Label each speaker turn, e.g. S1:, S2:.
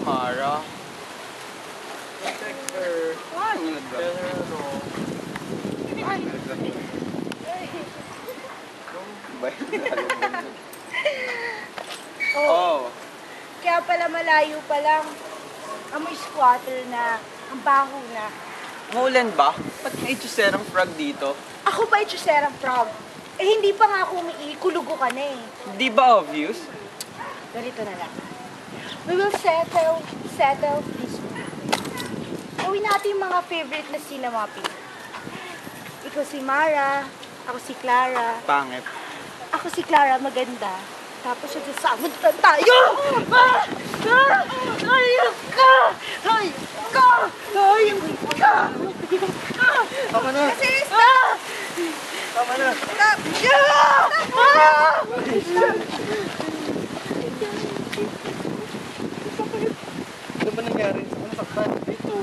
S1: Mara. Protect her. Ay, nag-grab. Ay, nag-grab.
S2: Oh. Kaya pala malayo pa lang. Amoy squatter na. Ang baho na.
S1: Maulan ba? Ba't may itsuserang frog dito?
S2: Ako pa itsuserang frog. Eh, hindi pa nga ako umiikulugo ka na eh.
S1: Di ba obvious?
S2: Ganito na lang. We will settle this week. Gawin natin yung mga favorite na sila mga pin. Ikaw si Mara, ako si Clara.
S1: Pangit.
S2: Ako si Clara, maganda. Tapos siya sasama na tayo! Hayop ka! Hayop ka! Hayop ka!
S1: Tama na!
S2: Kasista!
S1: Tama na! Ano ba nangyari? Ano saktan? Ito.